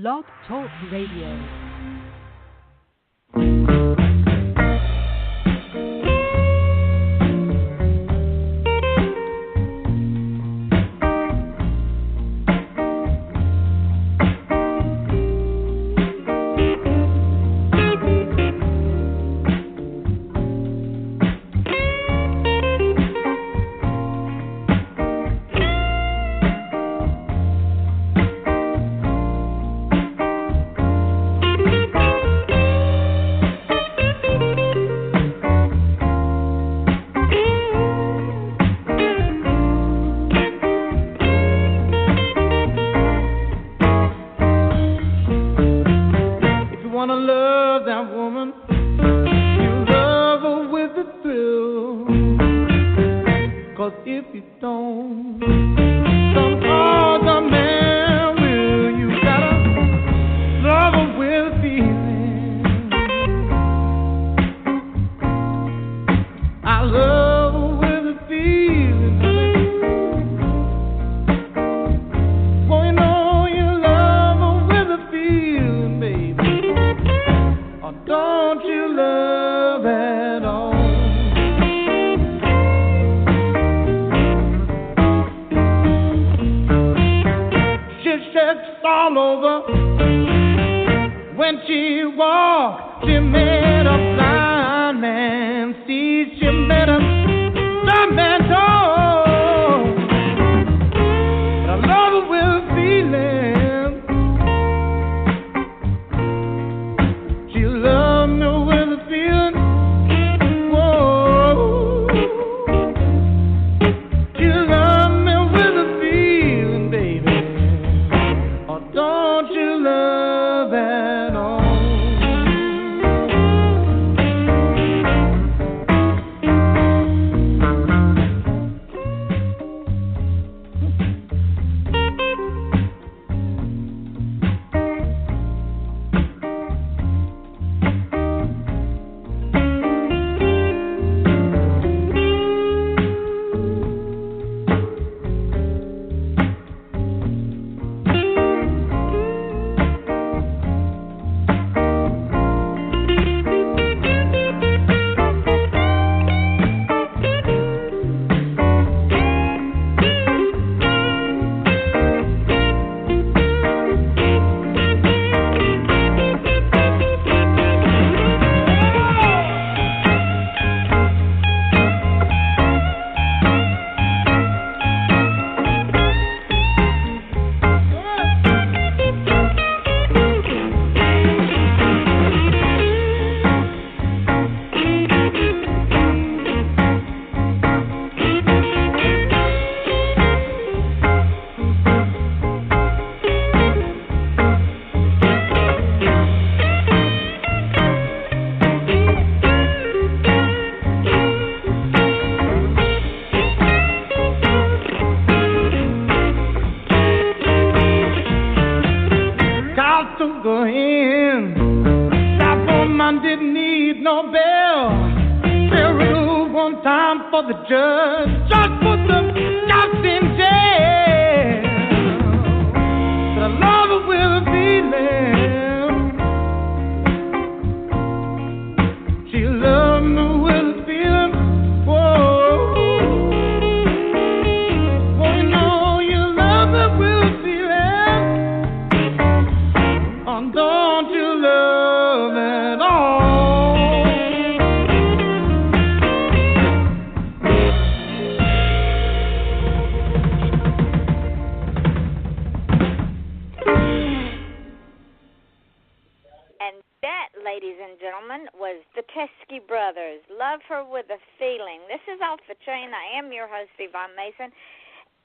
Blog Talk Radio.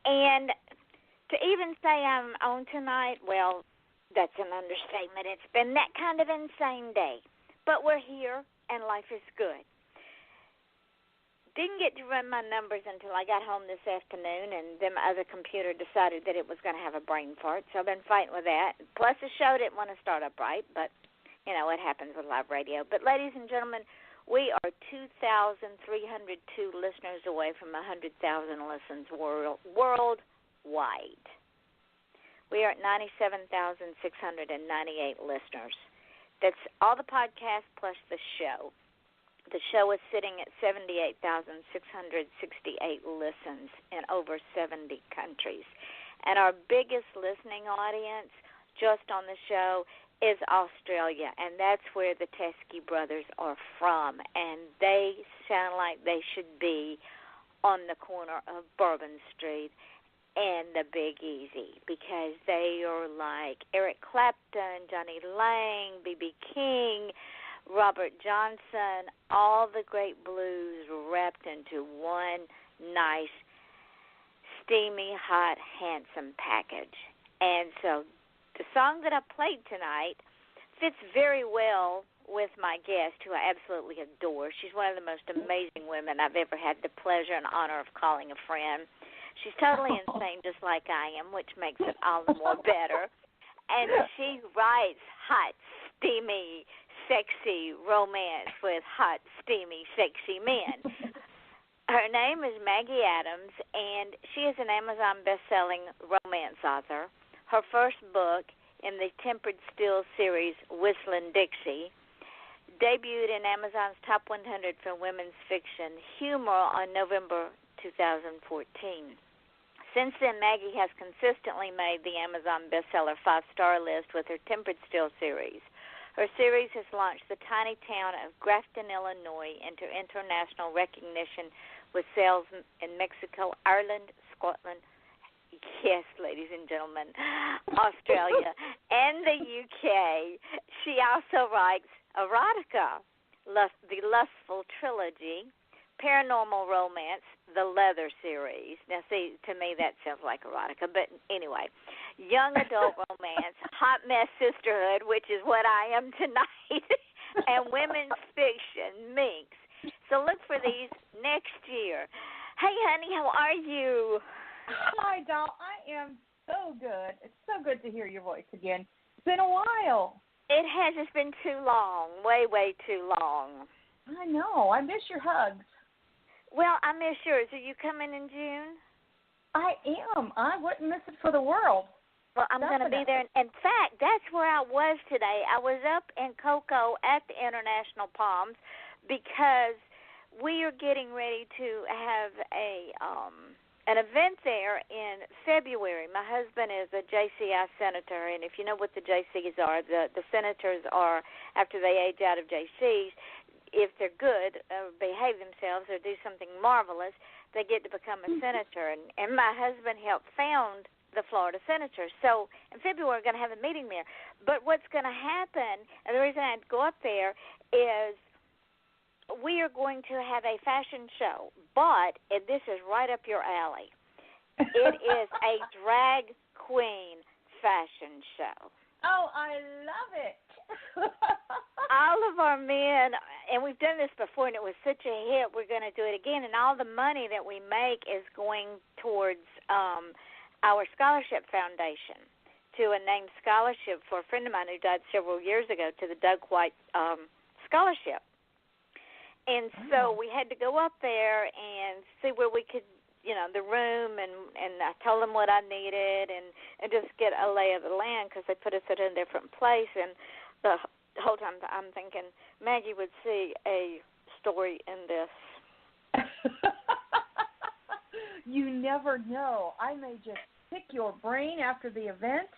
And to even say I'm on tonight, well, that's an understatement. It's been that kind of insane day. But we're here, and life is good. Didn't get to run my numbers until I got home this afternoon, and then my other computer decided that it was going to have a brain fart, so I've been fighting with that. Plus, the show didn't want to start up right, but, you know, it happens with live radio. But, ladies and gentlemen, we are 2,302 listeners away from 100,000 listens worldwide. We are at 97,698 listeners. That's all the podcasts plus the show. The show is sitting at 78,668 listens in over 70 countries. And our biggest listening audience just on the show is Australia, and that's where the Teskey brothers are from. And they sound like they should be on the corner of Bourbon Street and the Big Easy, because they are like Eric Clapton, Johnny Lang, B.B. King, Robert Johnson, all the great blues wrapped into one nice, steamy, hot, handsome package. And so the song that I played tonight fits very well with my guest, who I absolutely adore. She's one of the most amazing women I've ever had the pleasure and honor of calling a friend. She's totally insane, just like I am, which makes it all the more better. And she writes hot, steamy, sexy romance with hot, steamy, sexy men. Her name is Maggie Adams, and she is an Amazon best-selling romance author. Her first book in the Tempered Still series, Whistling Dixie, debuted in Amazon's Top 100 for Women's Fiction Humor on November 2014. Since then, Maggie has consistently made the Amazon bestseller 5-star list with her Tempered Still series. Her series has launched the tiny town of Grafton, Illinois, into international recognition with sales in Mexico, Ireland, Scotland, yes, ladies and gentlemen, Australia, and the UK. She also writes erotica, the Lustful Trilogy, paranormal romance, the Leather series. Now, see, to me that sounds like erotica, but anyway, young adult romance, hot mess sisterhood, which is what I am tonight, and women's fiction, Minx. So look for these next year. Hey, honey, how are you? Hi, doll. I am so good. It's so good to hear your voice again. It's been a while. It has. It's been too long, way, way too long. I know. I miss your hugs. Well, I miss yours. Are you coming in June? I am. I wouldn't miss it for the world. Well, I'm going to be there. In fact, that's where I was today. I was up in Cocoa at the International Palms because we are getting ready to have an event there in February. My husband is a JCI senator, and if you know what the JCs are, the senators are, after they age out of JCs, if they're good, behave themselves, or do something marvelous, they get to become a senator. And my husband helped found the Florida Senators. So in February, we're going to have a meeting there. But what's going to happen, and the reason I had to go up there, is we are going to have a fashion show. But this is right up your alley. It is a drag queen fashion show. Oh, I love it. All of our men, and we've done this before, and it was such a hit, we're going to do it again, and all the money that we make is going towards our scholarship foundation, to a named scholarship for a friend of mine who died several years ago, to the Doug White scholarship. And so we had to go up there and see where we could, the room, and I told them what I needed and just get a lay of the land, because they put us at a different place. And the whole time I'm thinking Maggie would see a story in this. You never know. I may just pick your brain after the event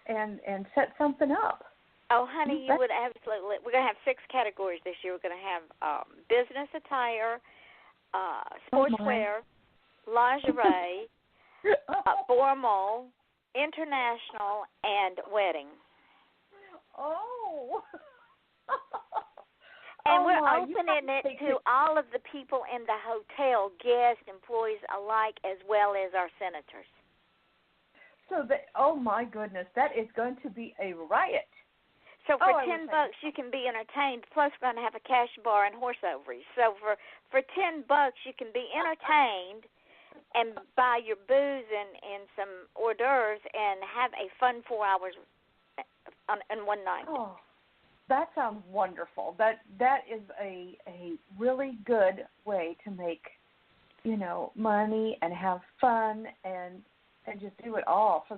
and set something up. Oh, honey, you would absolutely. We're going to have 6 categories this year. We're going to have business attire, sportswear, lingerie, formal, international, and wedding. Oh. And we're opening it to all of the people in the hotel, guests, employees alike, as well as our senators. So, oh my goodness, that is going to be a riot. So for $10, you can be entertained. Plus, we're going to have a cash bar and horse ovaries. So for $10, you can be entertained and buy your booze and some hors d'oeuvres and have a fun 4 hours in one night. Oh, that sounds wonderful. That is a really good way to make, money and have fun and and just do it all for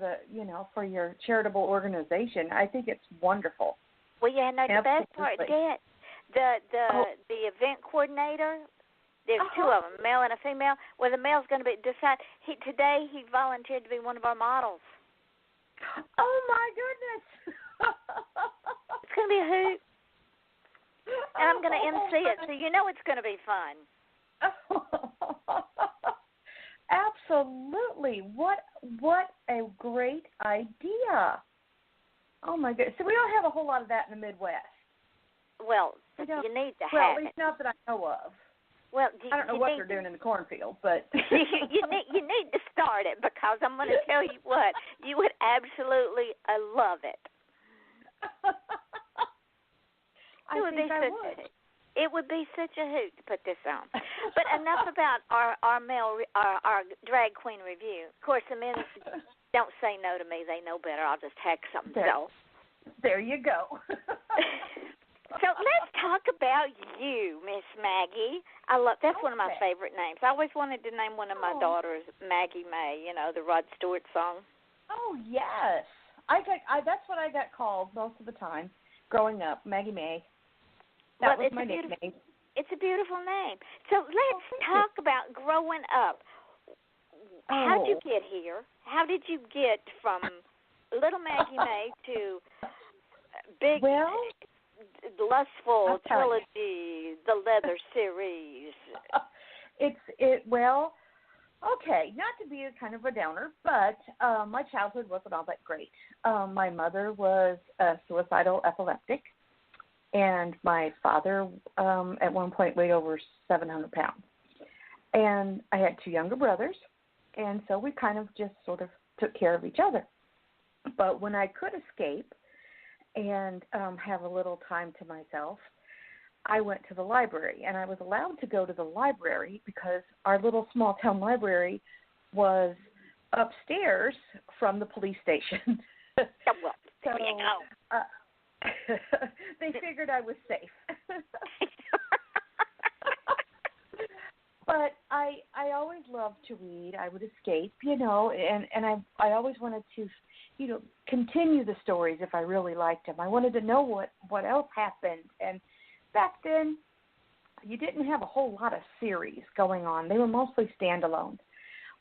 for your charitable organization. I think it's wonderful. Well, yeah, no, the best part, Absolutely. the event coordinator. There's two of them, a male and a female. Well, the male's going to today he volunteered to be one of our models. Oh my goodness! It's going to be a hoot, and I'm going to MC it, so you know it's going to be fun. Absolutely! What a great idea! Oh my goodness! So we don't have a whole lot of that in the Midwest. Well, you need to have it. Well, at least not that I know of. Well, I don't know what they're doing in the cornfield, but you need to start it, because I'm going to tell you what, you would absolutely love it. It would be such a hoot to put this on. But enough about our drag queen review. Of course, the men don't say no to me; they know better. I'll just hack something else. There you go. So let's talk about you, Miss Maggie. That's one of my favorite names. I always wanted to name one of my daughters Maggie May. The Rod Stewart song. Oh yes, that's what I got called most of the time growing up, Maggie May. That was my nickname. It's a beautiful name. So let's talk about growing up. How'd you get here? How did you get from little Maggie May to big Lustful Trilogy, the Leather series? Okay, not to be a kind of a downer, but my childhood wasn't all that great. My mother was a suicidal epileptic, and my father at one point weighed over 700 pounds. And I had two younger brothers, and so we kind of just sort of took care of each other. But when I could escape and have a little time to myself, I went to the library, and I was allowed to go to the library because our little small town library was upstairs from the police station. There you go. They figured I was safe. But I always loved to read. I would escape, and I always wanted to, continue the stories if I really liked them. I wanted to know what else happened. And back then, you didn't have a whole lot of series going on. They were mostly standalones.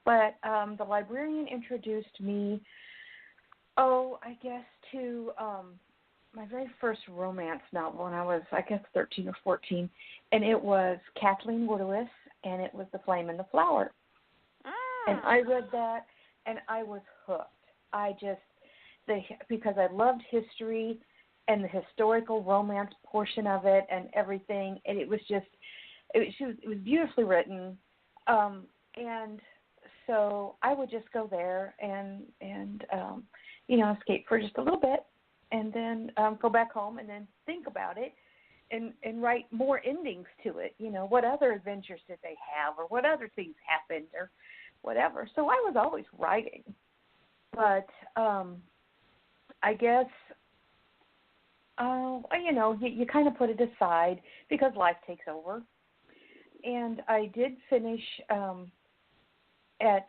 But the librarian introduced me, to my very first romance novel when I was, 13 or 14. And it was Kathleen Woodiwiss, and it was The Flame and the Flower. And I read that, and I was hooked. Because I loved history and the historical romance portion of it and everything, and it was beautifully written. And so I would just go there and escape for just a little bit, and then go back home and then think about it and write more endings to it. What other adventures did they have, or what other things happened, or whatever. So I was always writing. But I guess, you kind of put it aside because life takes over. And I did finish at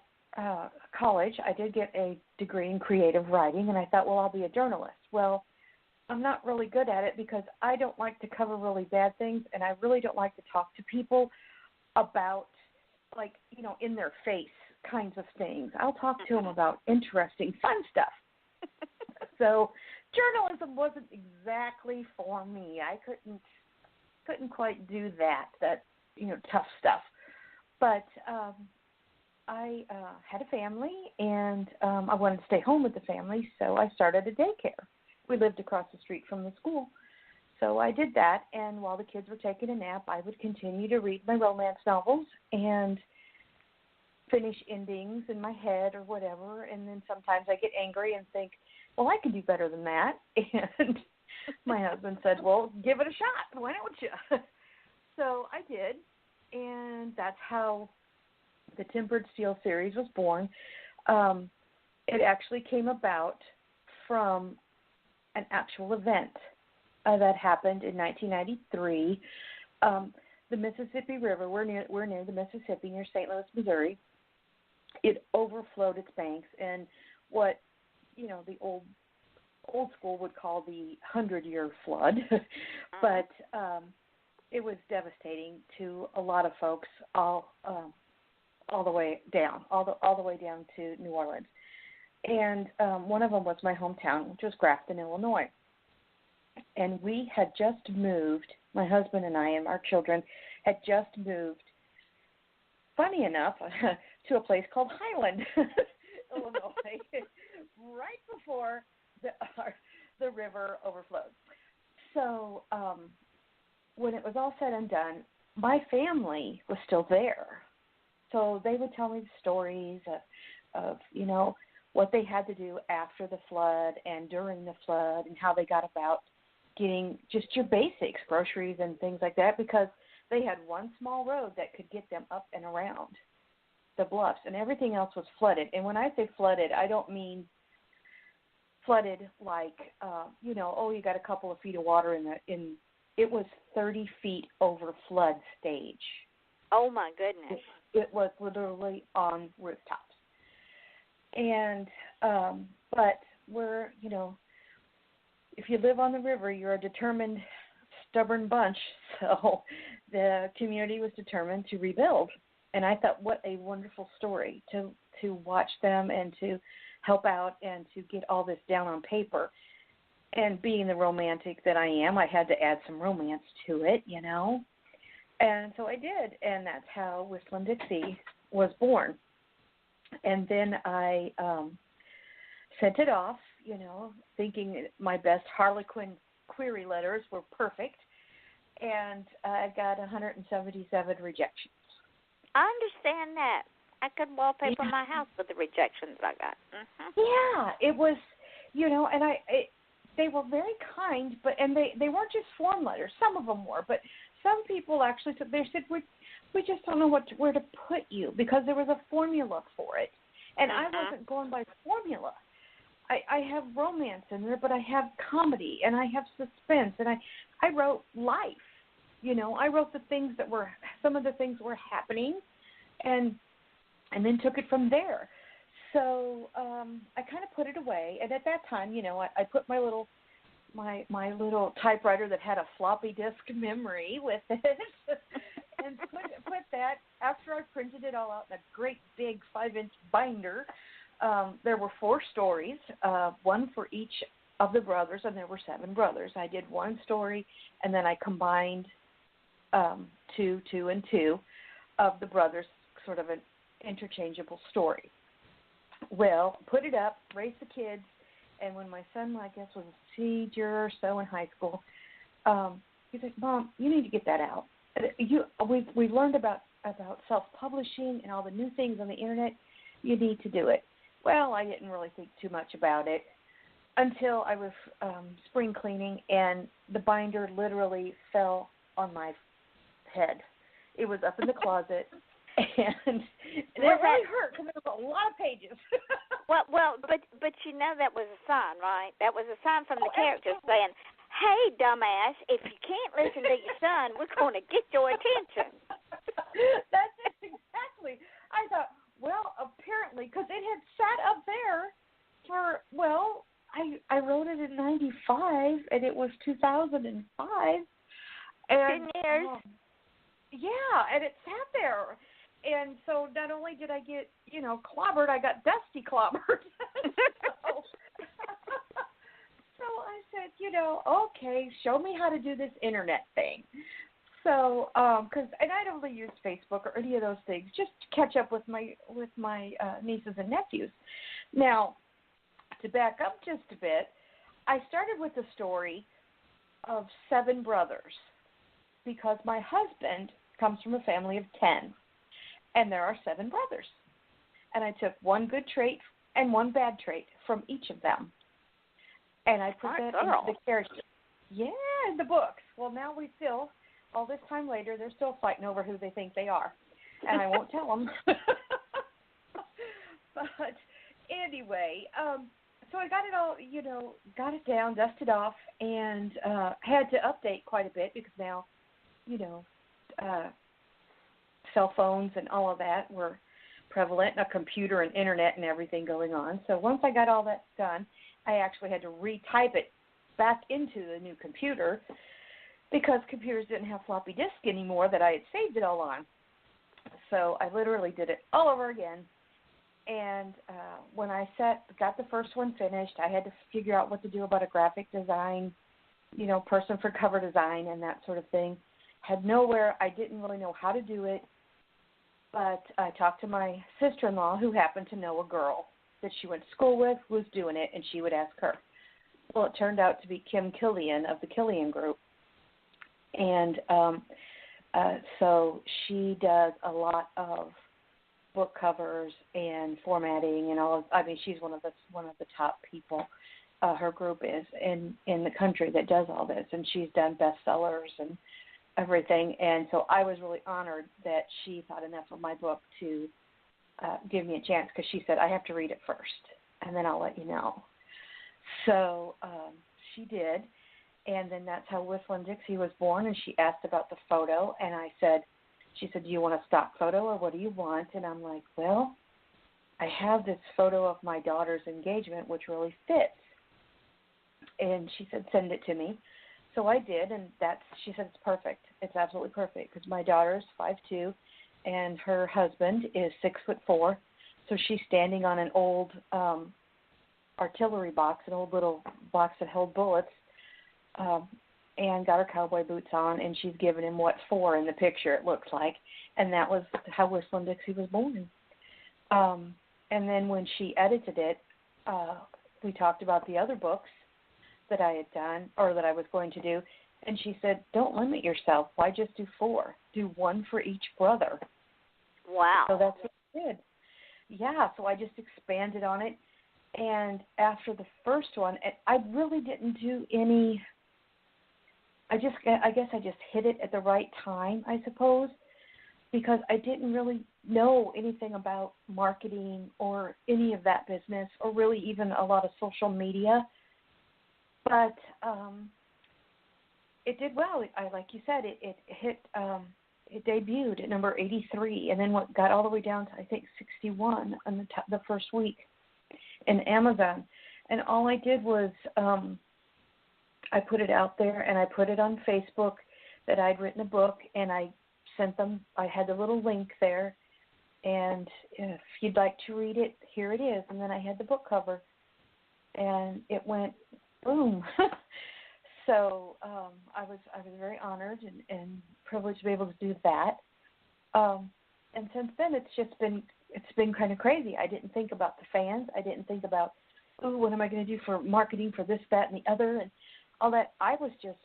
college. I did get a degree in creative writing, and I thought, well, I'll be a journalist. Well, I'm not really good at it because I don't like to cover really bad things, and I really don't like to talk to people about, in their face kinds of things. I'll talk to them about interesting, fun stuff. So journalism wasn't exactly for me. I couldn't quite do that tough stuff. But I had a family, and I wanted to stay home with the family, so I started a daycare. We lived across the street from the school. So I did that, and while the kids were taking a nap, I would continue to read my romance novels and finish endings in my head or whatever, and then sometimes I get angry and think, well, I can do better than that. And my husband said, well, give it a shot. Why don't you? So I did, and that's how the Tempered Steel series was born. It actually came about from an actual event that happened in 1993. The Mississippi River, we're near the Mississippi, near St. Louis, Missouri, it overflowed its banks, and what the old school would call the 100-year flood, but it was devastating to a lot of folks all the way down, all the way down to New Orleans. And one of them was my hometown, which was Grafton, Illinois. And we had just moved, my husband and I and our children had just moved, funny enough, to a place called Highland, Illinois, right before the river overflowed. So when it was all said and done, my family was still there. So they would tell me the stories of what they had to do after the flood and during the flood and how they got about getting just your basics, groceries and things like that, because they had one small road that could get them up and around the bluffs, and everything else was flooded. And when I say flooded, I don't mean flooded like, you got a couple of feet of water it was 30 feet over flood stage. Oh, my goodness. It was literally on rooftops. And, but we're, if you live on the river, you're a determined, stubborn bunch. So the community was determined to rebuild. And I thought, what a wonderful story to watch them and to help out and to get all this down on paper. And being the romantic that I am, I had to add some romance to it, And so I did, and that's how Whistling Dixie was born. And then I sent it off, thinking my best Harlequin query letters were perfect, and I got 177 rejections. I understand that. I could wallpaper my house with the rejections I got. Mm-hmm. Yeah, it was, and they were very kind, and they weren't just form letters. Some of them were, but some people actually said, we just don't know where to put you, because there was a formula for it. And I wasn't going by formula. I have romance in there, but I have comedy, and I have suspense, and I wrote life. I wrote some of the things were happening, and then took it from there. So I kind of put it away, and at that time, I put my little typewriter that had a floppy disk memory with it, and put that, after I printed it all out in a great big 5-inch binder. There were 4 stories, one for each of the brothers, and there were 7 brothers. I did one story, and then I combined 2 and 2 of the brothers, sort of an interchangeable story. Well, put it up, raised the kids, and when my son, I guess, was a senior or so in high school, he's like, Mom, you need to get that out. We've learned about self-publishing and all the new things on the internet. You need to do it. Well, I didn't really think too much about it until I was spring cleaning, and the binder literally fell on my head. It was up in the closet, and it really hurt because there was a lot of pages. Well, but that was a sign, right? That was a sign from the character saying, "Hey, dumbass, if you can't listen to your son, we're going to get your attention." That's it, exactly. I thought, well, apparently, because it had sat up there for, I wrote it in 95, and it was 2005. And, 10 years. And it sat there. And so not only did I get, clobbered, I got dusty clobbered. So I said, okay, show me how to do this internet thing. So, and I'd only used Facebook or any of those things just to catch up with my nieces and nephews. Now, to back up just a bit, I started with the story of 7 brothers because my husband comes from a family of 10, and there are 7 brothers. And I took one good trait and one bad trait from each of them, and I put that into the character. Yeah, in the books. Well, now we still, all this time later, they're still fighting over who they think they are, and I won't tell them. But anyway, so I got it all, got it down, dusted off, and had to update quite a bit because now, cell phones and all of that were prevalent, a computer and internet and everything going on. So once I got all that done, I actually had to retype it back into the new computer because computers didn't have floppy disk anymore that I had saved it all on. So I literally did it all over again. And when I got the first one finished, I had to figure out what to do about a graphic design, person for cover design and that sort of thing. I didn't really know how to do it, but I talked to my sister-in-law who happened to know a girl that she went to school with who was doing it, and she would ask her. Well, it turned out to be Kim Killian of the Killian Group. And so she does a lot of book covers and formatting and all. She's one of the top people. Her group is in the country that does all this, and she's done bestsellers and everything. And so I was really honored that she thought enough of my book to give me a chance, because she said, I have to read it first, and then I'll let you know. So she did, and then that's how Whistling Dixie was born, and she asked about the photo, and she said, do you want a stock photo or what do you want? And I'm like, well, I have this photo of my daughter's engagement, which really fits. And she said, send it to me. So I did, and she said, it's perfect. It's absolutely perfect, because my daughter's 5'2", and her husband is 6'4", so she's standing on an old artillery box, an old little box that held bullets, and got her cowboy boots on, and she's giving him what for in the picture, it looks like, and that was how Whistling Dixie was born. And then when she edited it, we talked about the other books that I had done, or that I was going to do, and she said, don't limit yourself. Why just do 4? Do 1 for each brother. Wow. So that's what I did. Yeah, so I just expanded on it. And after the first one, I really didn't do any, I guess I just hit it at the right time, I suppose, because I didn't really know anything about marketing or any of that business, or really even a lot of social media. But it did well. Like you said, it hit. It debuted at number 83, and then got all the way down to, I think, 61 on the first week in Amazon. And all I did was I put it out there, and I put it on Facebook that I'd written a book, and I sent them. I had the little link there, and if you'd like to read it, here it is. And then I had the book cover, and it went boom. So I was very honored and privileged to be able to do that. And since then, it's been kind of crazy. I didn't think about the fans. I didn't think about, what am I going to do for marketing for this, that, and the other, and all that. I was just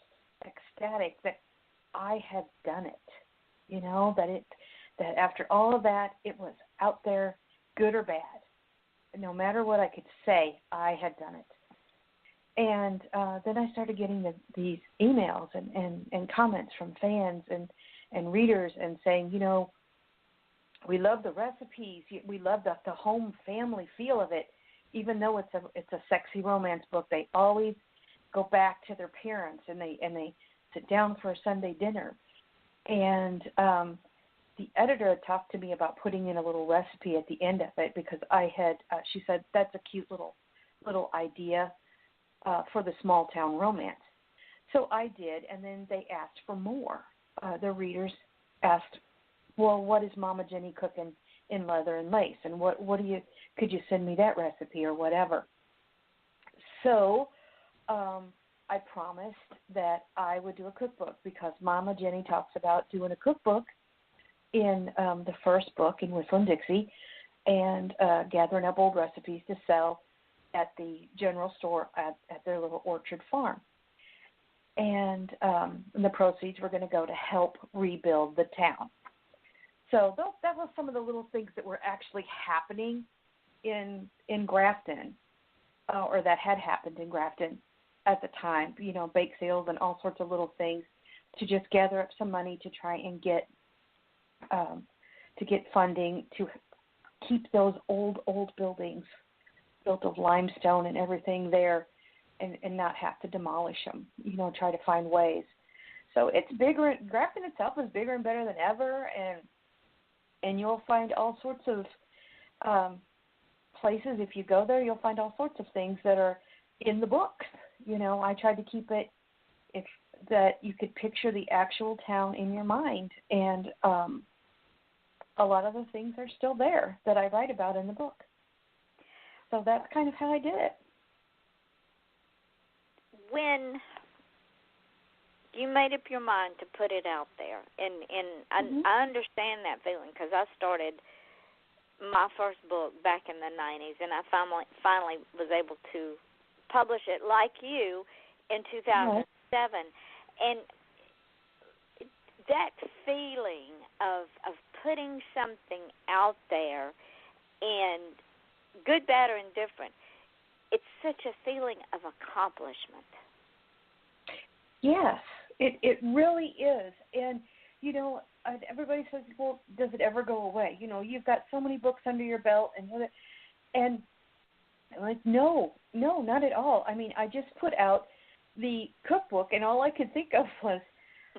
ecstatic that I had done it. That after all of that, it was out there, good or bad. No matter what I could say, I had done it. And then I started getting these emails and comments from fans and readers, and saying, we love the recipes, we love the home family feel of it. Even though it's a sexy romance book, they always go back to their parents, and they sit down for a Sunday dinner. And the editor had talked to me about putting in a little recipe at the end of it, because she said, that's a cute little idea for the small town romance. So I did, and then they asked for more. The readers asked, well, what is Mama Jenny cooking in Leather and Lace? And could you send me that recipe or whatever? So I promised that I would do a cookbook, because Mama Jenny talks about doing a cookbook in the first book in Whistling Dixie, and gathering up old recipes to sell at the general store at their little orchard farm. And the proceeds were going to go to help rebuild the town. So that was some of the little things that were actually happening in Grafton, or that had happened in Grafton at the time, bake sales and all sorts of little things, to just gather up some money to try and get funding to keep those old buildings built of limestone and everything there, and not have to demolish them, try to find ways. So it's bigger. Grafton itself is bigger and better than ever, and you'll find all sorts of places, if you go there, you'll find all sorts of things that are in the books. You know, I tried to keep it that you could picture the actual town in your mind, and a lot of the things are still there that I write about in the book. So that's kind of how I did it. When you made up your mind to put it out there, and I understand that feeling, because I started my first book back in the 90s, and I finally was able to publish it like you in 2007. And that feeling of putting something out there, and good, bad, or indifferent, it's such a feeling of accomplishment. Yes, it really is. And, you know, everybody says, well, does it ever go away? You know, you've got so many books under your belt, and I'm like, no, not at all. I mean, I just put out the cookbook, and all I could think of was,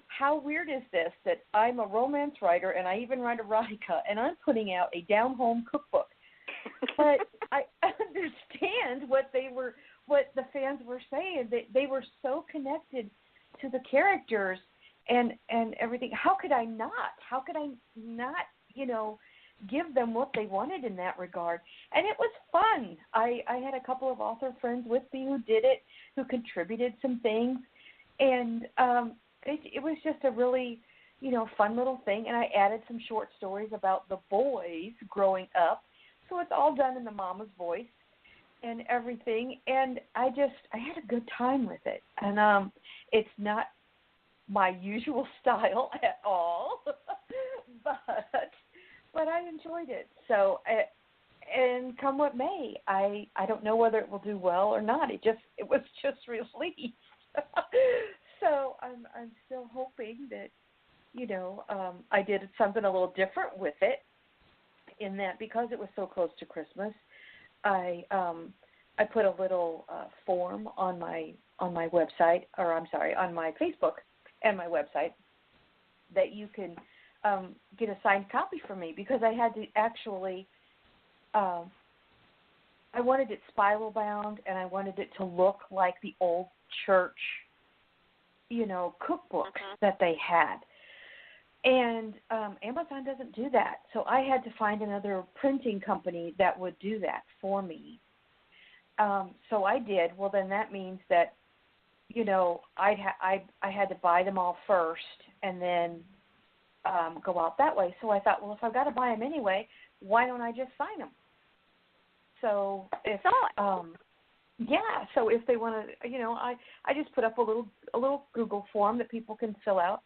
how weird is this that I'm a romance writer, and I even write erotica, and I'm putting out a down-home cookbook. But I understand what the fans were saying. They were so connected to the characters and everything. How could I not? You know, give them what they wanted in that regard? And it was fun. I had a couple of author friends with me who did it, who contributed some things, and it was just a really, you know, fun little thing. And I added some short stories about the boys growing up. So it's all done in the mama's voice and everything. And I had a good time with it. And it's not my usual style at all, but I enjoyed it. So, and come what may, I don't know whether it will do well or not. It was just released. So I'm still hoping that, you know, I did something a little different with it, in that because it was so close to Christmas, I put a little form on my website, or I'm sorry, on my Facebook and my website, that you can get a signed copy from me, because I had to actually, I wanted it spiral bound, and I wanted it to look like the old church, you know, cookbooks that they had. And Amazon doesn't do that. So I had to find another printing company that would do that for me. So I did. Well, then that means that, you know, I had to buy them all first and then go out that way. So I thought, well, if I've got to buy them anyway, why don't I just sign them? So if so if they want to, you know, I just put up a little Google form that people can fill out.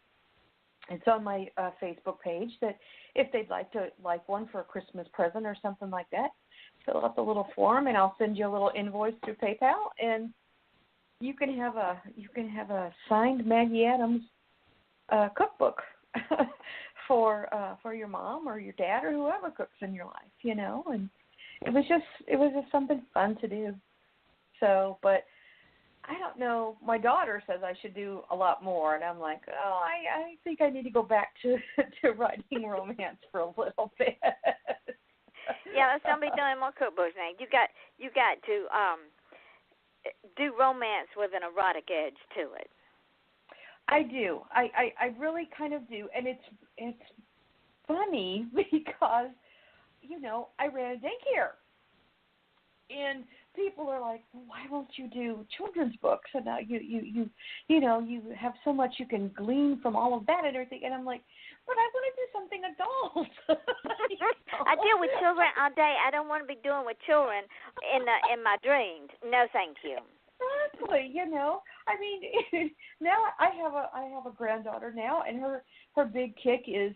It's on my Facebook page, that if they'd like one for a Christmas present or something like that, fill out the little form, and I'll send you a little invoice through PayPal, and you can have a signed Maggie Adams cookbook for your mom or your dad or whoever cooks in your life, you know. And it was just something fun to do. So, but I don't know. My daughter says I should do a lot more, and I'm like, oh, I think I need to go back to writing romance for a little bit. Yeah, let's don't be doing more cookbooks now. You got to do romance with an erotic edge to it. I do. I really kind of do, and it's funny because, you know, I ran a daycare, and people are like, well, why won't you do children's books? And now you know, you have so much you can glean from all of that and everything. And I'm like, but I want to do something adult. You know? I deal with children all day. I don't want to be doing with children in my dreams. No, thank you. Exactly. You know, I mean, now I have a granddaughter now, and her big kick is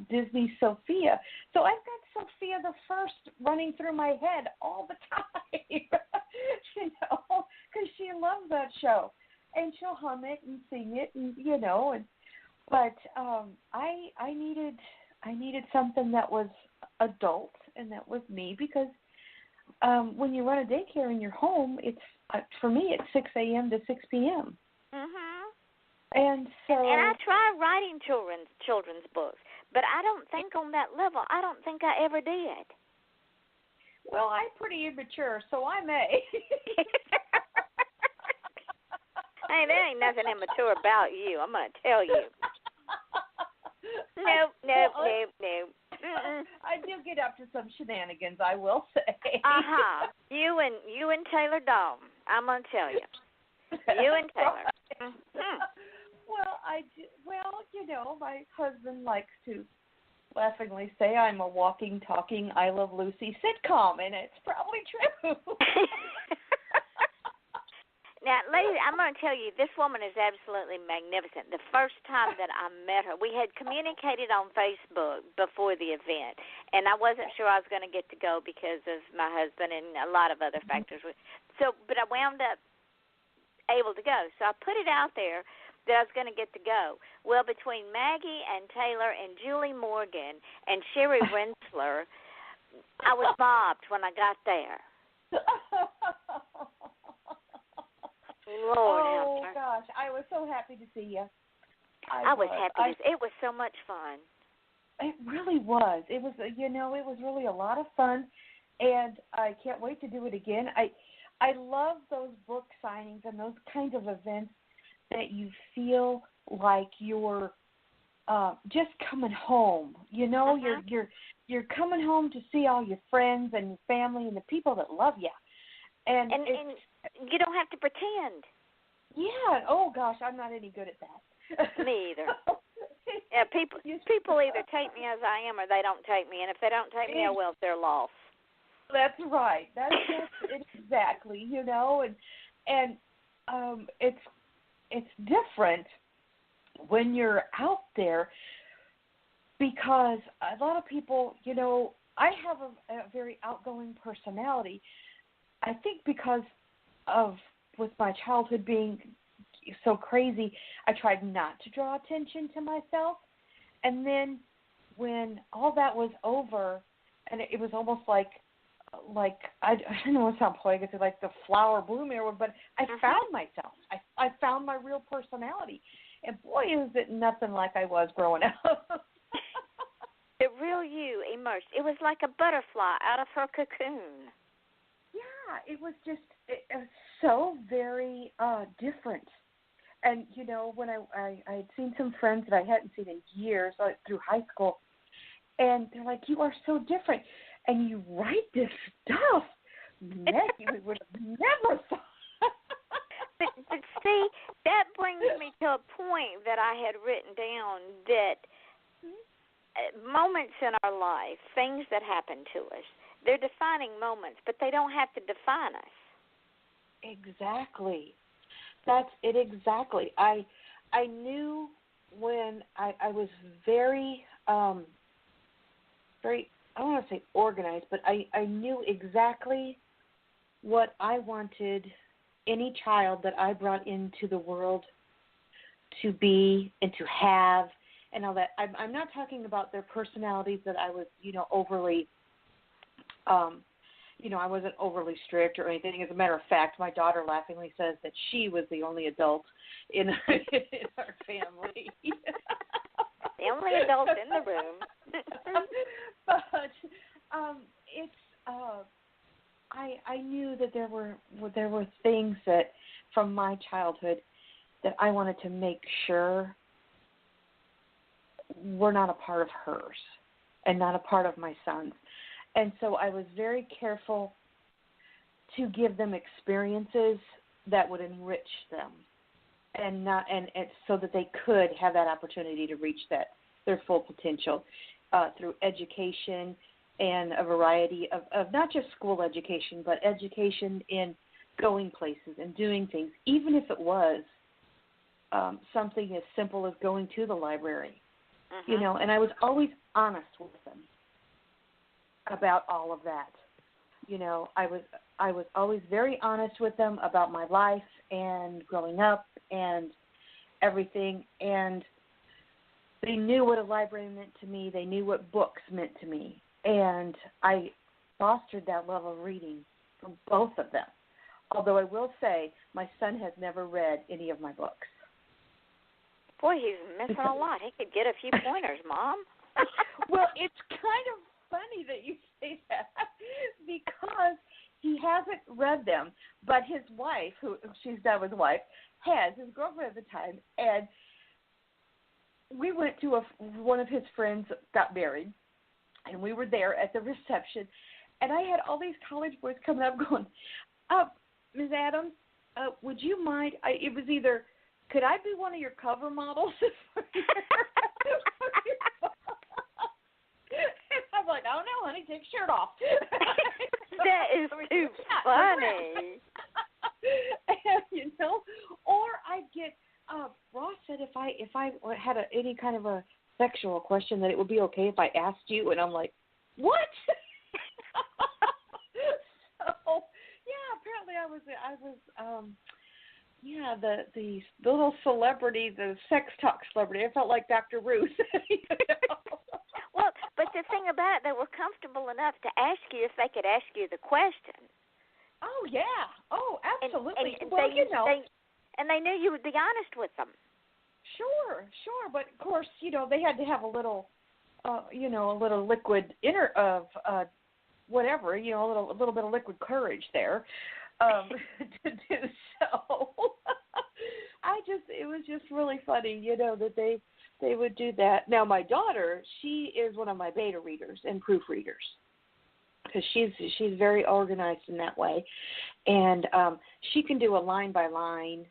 Disney's Sophia. So I've got Sophia the First running through my head all the time, you know, because she loves that show, and she'll hum it and sing it, and you know, but I needed something that was adult and that was me, because when you run a daycare in your home, it's for me it's 6 a.m. to 6 p.m. And so, and I try writing children's books, but I don't think on that level. I don't think I ever did. Well, I'm pretty immature, so I may. Hey, there ain't nothing immature about you. I'm going to tell you. Nope. I do get up to some shenanigans, I will say. You and Taylor Dalton. I'm going to tell you. You and Taylor. Right. Mm-hmm. Well, my husband likes to laughingly say I'm a walking, talking I Love Lucy sitcom, and it's probably true. Now, ladies, I'm going to tell you, this woman is absolutely magnificent. The first time that I met her, we had communicated on Facebook before the event, and I wasn't sure I was going to get to go because of my husband and a lot of other factors. But I wound up able to go. So I put it out there that I was going to get to go. Well, between Maggie and Taylor and Julie Morgan and Sherry Rensler, I was mobbed when I got there. Lord, gosh, I was so happy to see you. I was happy. It was so much fun. It really was. It was, it was really a lot of fun, and I can't wait to do it again. I love those book signings and those kinds of events that you feel like you're just coming home. You're coming home to see all your friends and your family and the people that love you, and you don't have to pretend. Yeah. Oh gosh, I'm not any good at that. Me either. Yeah, people either take me as I am or they don't take me, and if they don't take me, oh well, they're lost. That's right. That's it exactly. And it's different when you're out there because a lot of people, I have a very outgoing personality. I think because of with my childhood being so crazy, I tried not to draw attention to myself. And then when all that was over, and it was almost like I don't know what sound poetic, it's like the flower blooming, but I found myself. I found my real personality, and boy, is it nothing like I was growing up. The real you emerged. It was like a butterfly out of her cocoon. Yeah, it was so very different. And, when I had seen some friends that I hadn't seen in years through high school, and they're like, you are so different. And you write this stuff. Maggie, we would have never thought. But see, that brings me to a point that I had written down that moments in our life, things that happen to us, they're defining moments, but they don't have to define us. Exactly. That's it exactly. I knew when I was very, very, I don't want to say organized, but I knew exactly what I wanted any child that I brought into the world to be and to have and all that. I'm not talking about their personalities that I was, overly, I wasn't overly strict or anything. As a matter of fact, my daughter laughingly says that she was the only adult in our family. The only adult in the room. But I knew that there were things that from my childhood that I wanted to make sure were not a part of hers and not a part of my son's. And so I was very careful to give them experiences that would enrich them, and so that they could have that opportunity to reach their full potential through education and a variety of not just school education, but education in going places and doing things, even if it was something as simple as going to the library, And I was always honest with them about all of that. I was always very honest with them about my life and growing up and everything, and they knew what a library meant to me. They knew what books meant to me, and I fostered that love of reading from both of them. Although I will say my son has never read any of my books. Boy, he's missing a lot. He could get a few pointers, Mom. Well, it's kind of funny that you say that because he hasn't read them, but his wife, who she's now his wife, has, his girlfriend at the time, and we went to one of his friends got married, and we were there at the reception, and I had all these college boys coming up going, Ms. Adams, would you mind, it was either, could I be one of your cover models? I'm like, oh no, honey, take your shirt off. That is too funny. And, or I get Ross said if I had any kind of a sexual question that it would be okay if I asked you, and I'm like, what? So yeah, apparently I was the little celebrity, the sex talk celebrity. I felt like Dr. Ruth. Well, but the thing about it, they were comfortable enough to ask you if they could ask you the question. Oh yeah. Oh, absolutely. And well, and they knew you would be honest with them. Sure. But of course, they had to have a little, a little liquid whatever, a little bit of liquid courage there, to do so. It was just really funny, that they would do that. Now, my daughter, she is one of my beta readers and proofreaders, because she's very organized in that way, and she can do a line by line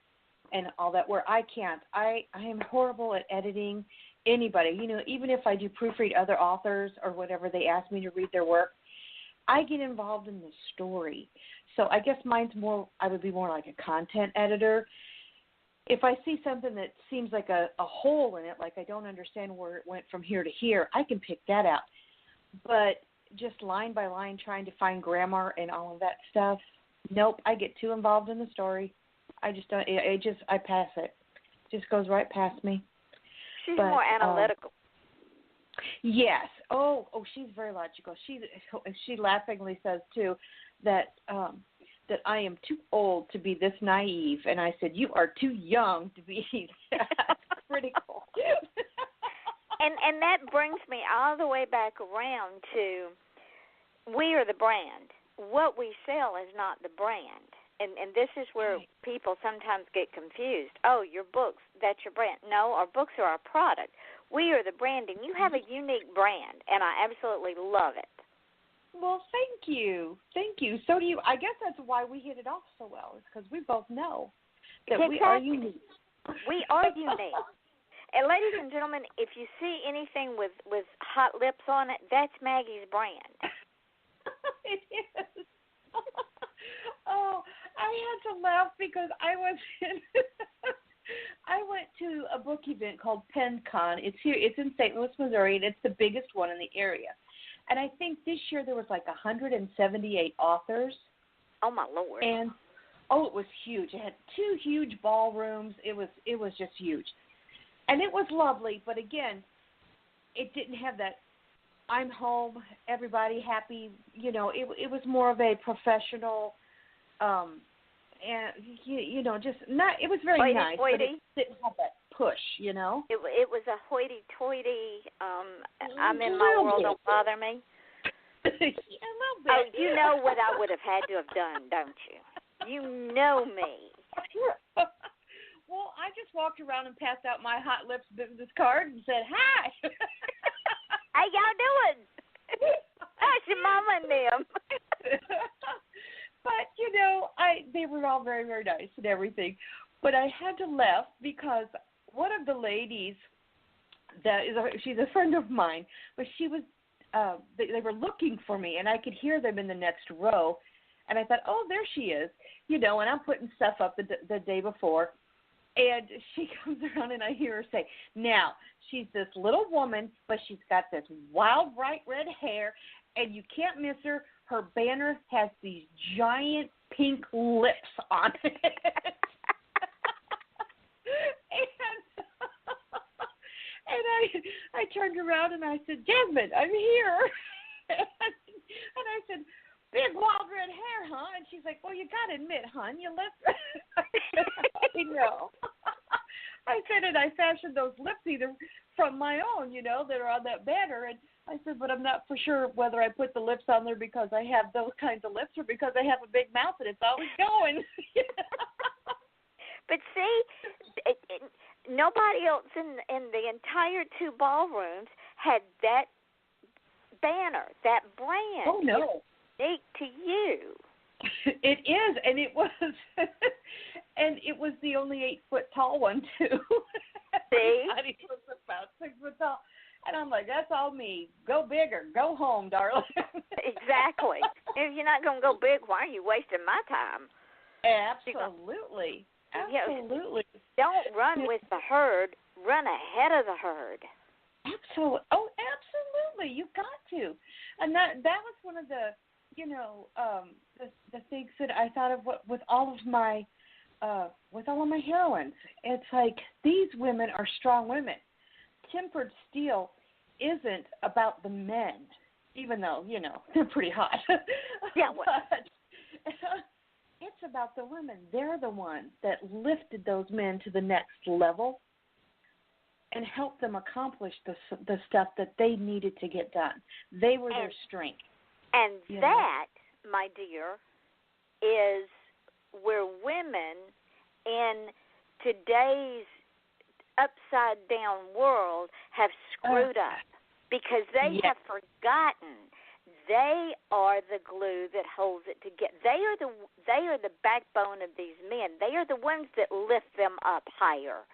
and all that, where I can't. I am horrible at editing anybody. Even if I do proofread other authors or whatever, they ask me to read their work, I get involved in the story. So I guess I would be more like a content editor. If I see something that seems like a hole in it, like I don't understand where it went from here to here, I can pick that out. But just line by line trying to find grammar and all of that stuff, nope, I get too involved in the story. I just don't, I pass it. It just goes right past me. She's more analytical. Yes. Oh, she's very logical. She laughingly says too that I am too old to be this naive, and I said, you are too young to be that critical. And that brings me all the way back around to, we are the brand. What we sell is not the brand. And this is where people sometimes get confused. Oh, your books, that's your brand. No, our books are our product. We are the brand, and you have a unique brand, and I absolutely love it. Well, thank you. So do you. I guess that's why we hit it off so well, is because we both know that we are unique. We are unique. And ladies and gentlemen, if you see anything with hot lips on it, that's Maggie's brand. It is. Oh, I had to laugh because I went to a book event called PennCon. It's here. It's in St. Louis, Missouri, and it's the biggest one in the area. And I think this year there was like 178 authors. Oh my Lord! And it was huge. It had 2 huge ballrooms. It was just huge, and it was lovely. But again, it didn't have that I'm home, everybody happy. It was more of a professional. And just not. It was very nice, but it didn't have that push. It was a hoity-toity. I'm in my world. Don't bother me. A little bit. Oh, you know what I would have had to have done, don't you? You know me. Well, I just walked around and passed out my Hot Lips business card and said hi. How y'all doing? How's your mama and them? But, they were all very, very nice and everything. But I had to laugh because one of the ladies, she's a friend of mine, but she was, they were looking for me, and I could hear them in the next row. And I thought, oh, there she is, and I'm putting stuff up the day before. And she comes around, and I hear her say, now, she's this little woman, but she's got this wild, bright red hair, and you can't miss her. Her banner has these giant pink lips on it. and I turned around and I said, Jasmine, I'm here. And I said, big wild red hair, huh? And she's like, well, you got to admit, hon, your lips. I know. I said, and I fashioned those lips either from my own, that are on that banner. And I said, but I'm not for sure whether I put the lips on there because I have those kinds of lips or because I have a big mouth and it's always going. But see, nobody else in the entire 2 ballrooms had that banner, that brand. Oh, no. It's unique to you. It is, and it was, and it was the only 8 foot tall one too. See, Everybody was about 6 foot tall, and I'm like, that's all me. Go bigger, go home, darling. Exactly. If you're not going to go big, why are you wasting my time? Absolutely, absolutely. Don't run with the herd. Run ahead of the herd. Absolutely. Oh, absolutely. You got to, and that was one of the. The things that I thought of with all of my heroines. It's like these women are strong women. Tempered Steel isn't about the men, even though, they're pretty hot. Yeah, well. But it's about the women. They're the ones that lifted those men to the next level and helped them accomplish the stuff that they needed to get done. They were their strength. And that, my dear, is where women in today's upside-down world have screwed up because they have forgotten they are the glue that holds it together. They are the backbone of these men. They are the ones that lift them up higher.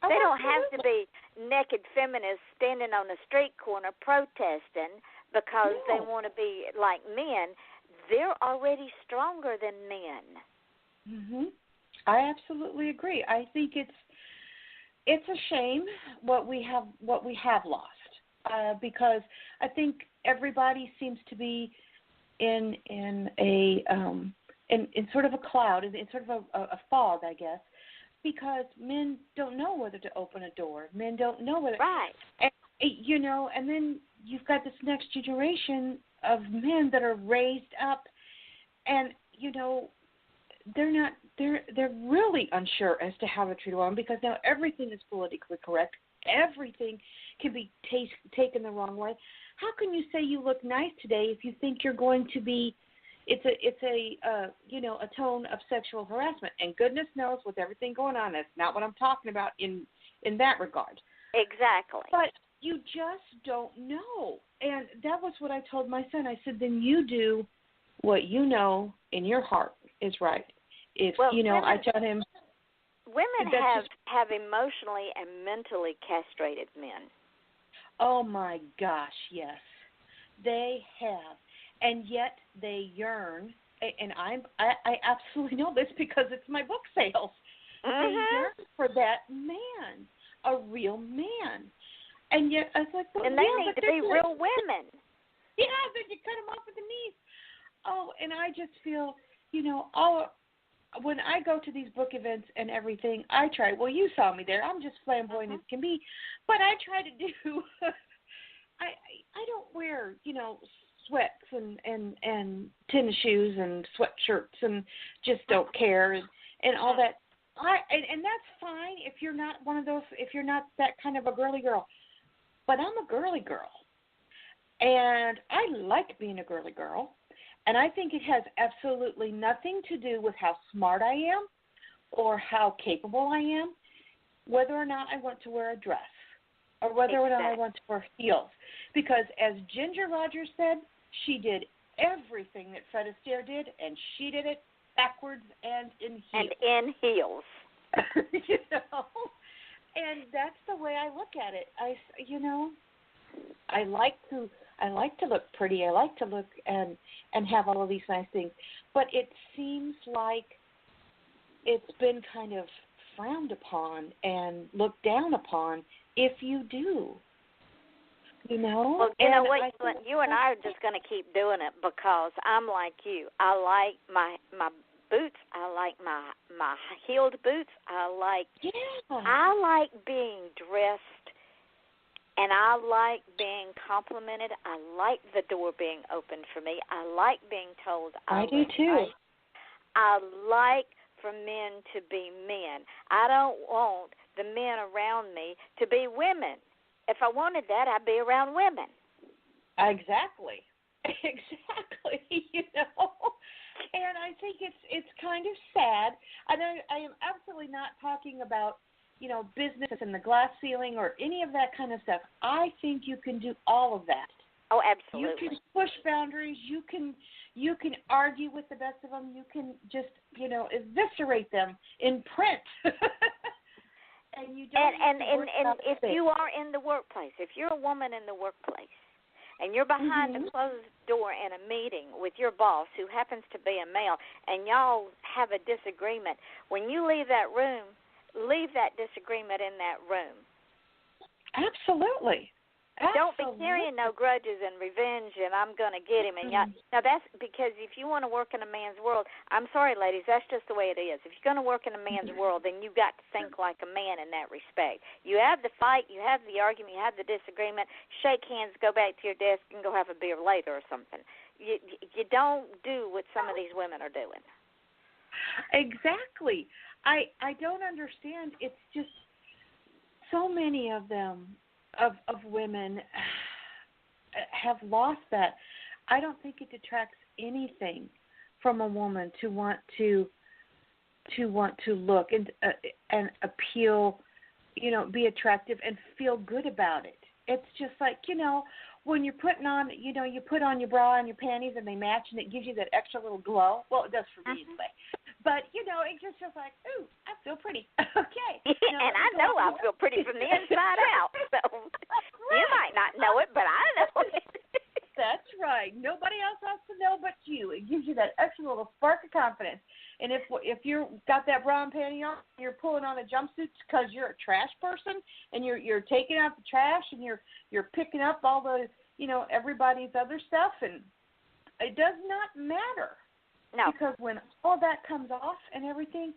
They don't have to be naked feminists standing on a street corner protesting because they want to be like men. They're already stronger than men. Mhm. I absolutely agree. I think it's a shame what we have lost because I think everybody seems to be in sort of a cloud, in sort of a fog, I guess. Because men don't know whether to open a door. Men don't know whether. Right. And then you've got this next generation of men that are raised up, and they're really unsure as to how to treat a woman because now everything is politically correct. Everything can be taken the wrong way. How can you say you look nice today if you think you're going to be? It's a tone of sexual harassment, and goodness knows with everything going on, that's not what I'm talking about in that regard. Exactly. But you just don't know, and that was what I told my son. I said, then you do what you know in your heart is right. If women, I tell him, women have emotionally and mentally castrated men. Oh my gosh, yes, they have. And yet they yearn, and I absolutely know this because it's my book sales. Mm-hmm. They yearn for that man, a real man. And yet I was like, well, and they need to be real women. Yeah, then you cut them off at the knees. Oh, and I just feel, when I go to these book events and everything, I try. Well, you saw me there. I'm just flamboyant as can be, but I try to do. I don't wear, sweats and tennis shoes and sweatshirts and just don't care and all that. And that's fine if you're not one of those, if you're not that kind of a girly girl. But I'm a girly girl, and I like being a girly girl, and I think it has absolutely nothing to do with how smart I am or how capable I am, whether or not I want to wear a dress or whether or not I want to wear heels. Because as Ginger Rogers said, she did everything that Fred Astaire did, and she did it backwards and in heels. And that's the way I look at it. I like to look pretty. I like to look and have all of these nice things. But it seems like it's been kind of frowned upon and looked down upon if you do. Well, you know what? You and I are just going to keep doing it because I'm like you. I like my boots. I like my heeled boots. I like being dressed, and I like being complimented. I like the door being opened for me. I like being told I do too. I like for men to be men. I don't want the men around me to be women. If I wanted that, I'd be around women. Exactly. Exactly. And I think it's kind of sad. And I am absolutely not talking about, business and the glass ceiling or any of that kind of stuff. I think you can do all of that. Oh, absolutely. You can push boundaries. You can argue with the best of them. You can just, eviscerate them in print. And you don't. And if you are in the workplace, if you're a woman in the workplace, and you're behind a closed door in a meeting with your boss who happens to be a male, and y'all have a disagreement, when you leave that room, leave that disagreement in that room. Absolutely. Don't be carrying no grudges and revenge and I'm going to get him. And now that's because if you want to work in a man's world, I'm sorry, ladies, that's just the way it is. If you're going to work in a man's world, then you've got to think like a man in that respect. You have the fight, you have the argument, you have the disagreement, shake hands, go back to your desk and go have a beer later or something. You don't do what some of these women are doing. Exactly. I don't understand. It's just so many of them. Of women have lost that. I don't think it detracts anything from a woman to want to look and appeal, be attractive and feel good about it. It's just like, when you're putting on, you put on your bra and your panties and they match and it gives you that extra little glow. Well, it does for me anyway. But, it's just feels like, ooh, I feel pretty. Okay. And I know I feel pretty from the inside out. So you might not know it, but I know it. That's right. Nobody else has to know but you. It gives you that extra little spark of confidence. And if you're got that bra and panty on, you're pulling on a jumpsuit because you're a trash person and you're taking out the trash and you're picking up all the everybody's other stuff, and it does not matter. No. Because when all that comes off and everything,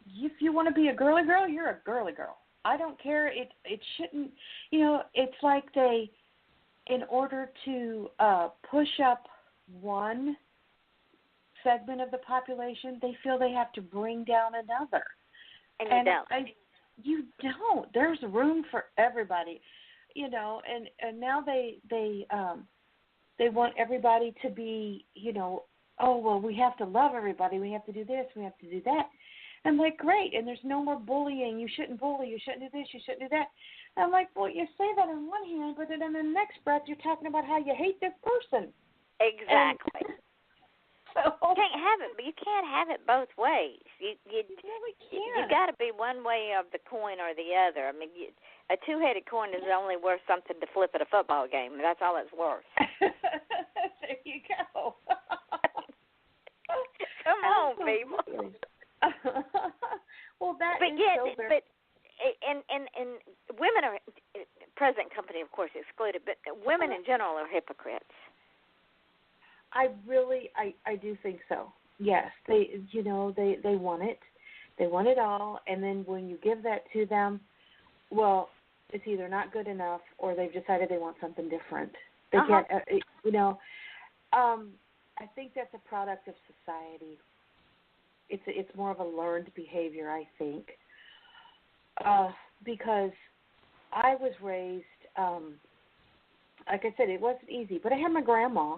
if you want to be a girly girl, you're a girly girl. I don't care. It shouldn't. It's like they, in order to push up one segment of the population, they feel they have to bring down another. And you don't. You don't. There's room for everybody. And now they want everybody to be, oh, well, we have to love everybody. We have to do this. We have to do that. I'm like, great. And there's no more bullying. You shouldn't bully. You shouldn't do this. You shouldn't do that. I'm like, well, you say that on one hand, but then in the next breath, you're talking about how you hate this person. Exactly. So, you can't have it, but you can't have it both ways. You really can't. You got to be one way of the coin or the other. I mean, a two-headed coin is only worth something to flip at a football game. That's all it's worth. There you go. Come on, people. Well, that but is yet, so very... and women are, present company, of course, excluded, but women in general are hypocrites. I do think so. Yes, they want it. They want it all, and then when you give that to them, well, it's either not good enough or they've decided they want something different. They can't, I think that's a product of society. It's more of a learned behavior, I think, because I was raised, like I said, it wasn't easy, but I had my grandma,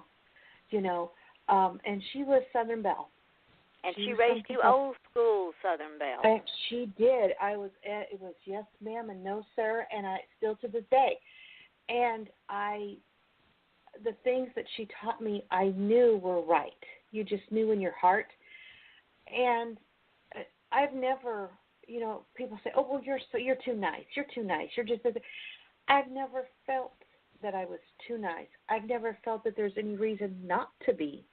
and she was Southern Belle. And she raised you old school Southern Belle. She did. It was yes, ma'am, and no, sir, and I still to this day. And the things that she taught me, I knew were right. You just knew in your heart. And I've never, people say, oh, well, you're too nice. You're too nice. You're just. I've never felt that I was too nice. I've never felt that there's any reason not to be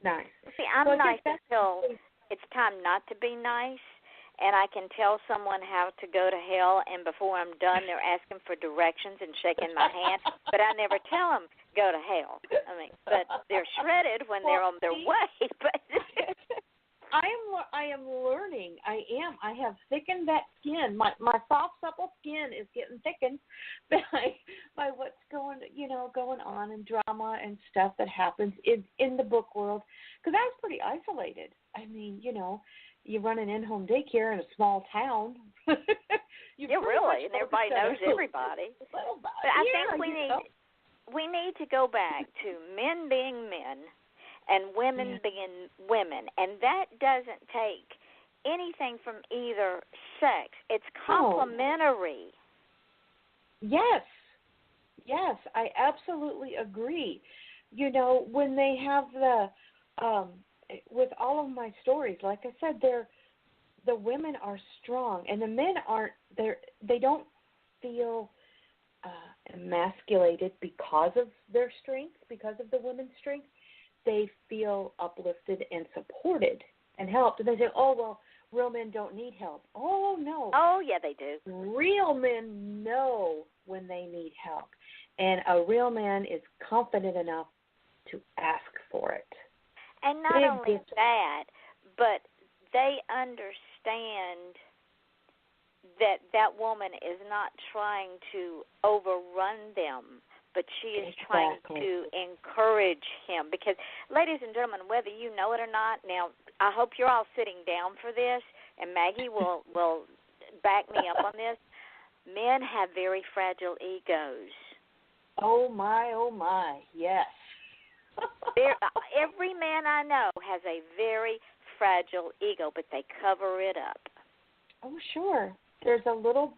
nice. See, I'm nice until it's time not to be nice, and I can tell someone how to go to hell, and before I'm done, they're asking for directions and shaking my hand, but I never tell them go to hell. I mean, but they're shredded when they're on their way. But I am learning. I have thickened that skin. My soft, supple skin is getting thickened by what's going on in drama and stuff that happens in the book world. Because I was pretty isolated. I mean, you run an in-home daycare in a small town. Yeah, really, and everybody knows everybody. But I think we need to go back to men being men and women being women, and that doesn't take anything from either sex. It's complementary. Yes, I absolutely agree. You know, when they have with all of my stories, like I said, the women are strong, and the men aren't. They don't feel emasculated because of their strength, because of the women's strength. They feel uplifted and supported and helped. And they say, oh, well, real men don't need help. Oh, no. Oh, yeah, they do. Real men know when they need help. And a real man is confident enough to ask for it. And not only that, but they understand that woman is not trying to overrun them, but she is trying to encourage him. Because, ladies and gentlemen, whether you know it or not, now, I hope you're all sitting down for this, and Maggie will back me up on this. Men have very fragile egos. Oh, my, yes. Every man I know has a very fragile ego, but they cover it up. Oh, sure. There's a little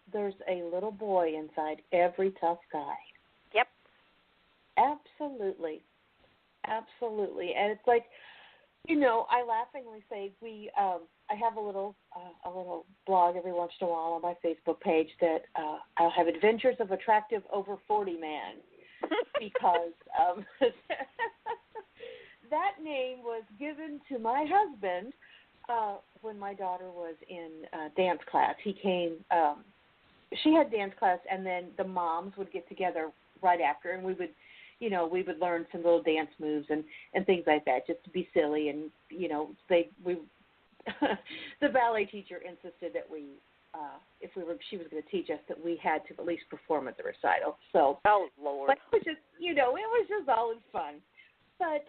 boy inside every tough guy. Yep. Absolutely. And it's like, you know, I laughingly say I have a little blog every once in a while on my Facebook page that I'll have Adventures of Attractive Over 40 Man because that name was given to my husband when my daughter was in dance class. He came, she had dance class, and then the moms would get together right after, and we would learn some little dance moves and things like that, just to be silly. And the ballet teacher insisted that she was going to teach us, that we had to at least perform at the recital. So, oh Lord, but it was just, it was just all in fun. But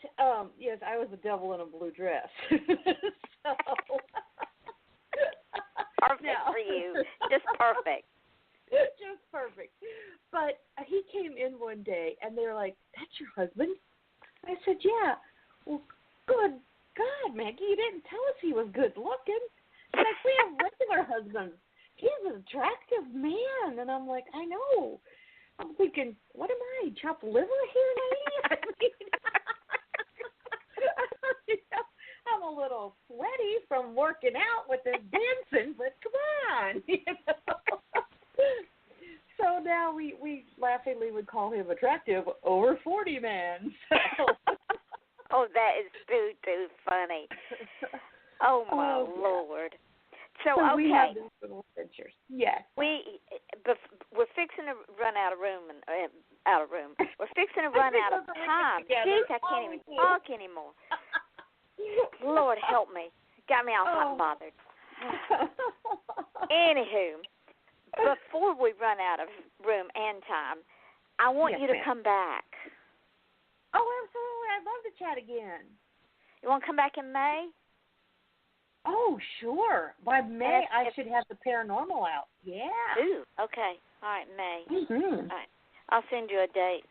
yes, I was a devil in a blue dress. So. Perfect for you, just perfect. Just perfect. But he came in one day, and they were like, "That's your husband?" I said, "Yeah." Well, good God, Maggie, you didn't tell us he was good looking. She's like, "We have regular husbands. He's an attractive man." And I'm like, "I know." I'm thinking, what am I, chopped liver here, lady? I'm a little sweaty from working out with this dancing, but come on. So now we laughingly would call him Attractive Over 40 Man. So. Oh, that is too funny. Oh, my Lord. So okay. We have these little adventures. Yes. We're fixing to run out of room. We're fixing to run out of time. Jeez, I can't even talk anymore. Lord help me. Got me all hot and bothered. Anywho, before we run out of room and time, I want you to come back. Oh, absolutely. I'd love to chat again. You want to come back in May? Oh, sure. By May, I should have the paranormal out. Yeah. Ooh, okay. All right, May. Mm-hmm. All right. I'll send you a date.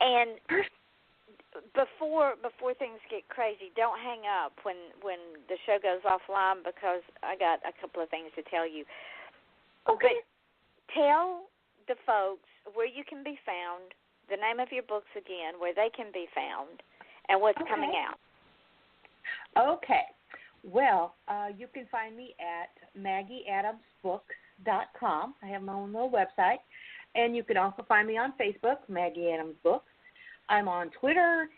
And before things get crazy, don't hang up when the show goes offline, because I got a couple of things to tell you. Okay. But tell the folks where you can be found, the name of your books again, where they can be found, and what's coming out. Okay. Well, you can find me at MaggieAdamsBooks.com. I have my own little website. And you can also find me on Facebook, Maggie Adams Books. I'm on Twitter,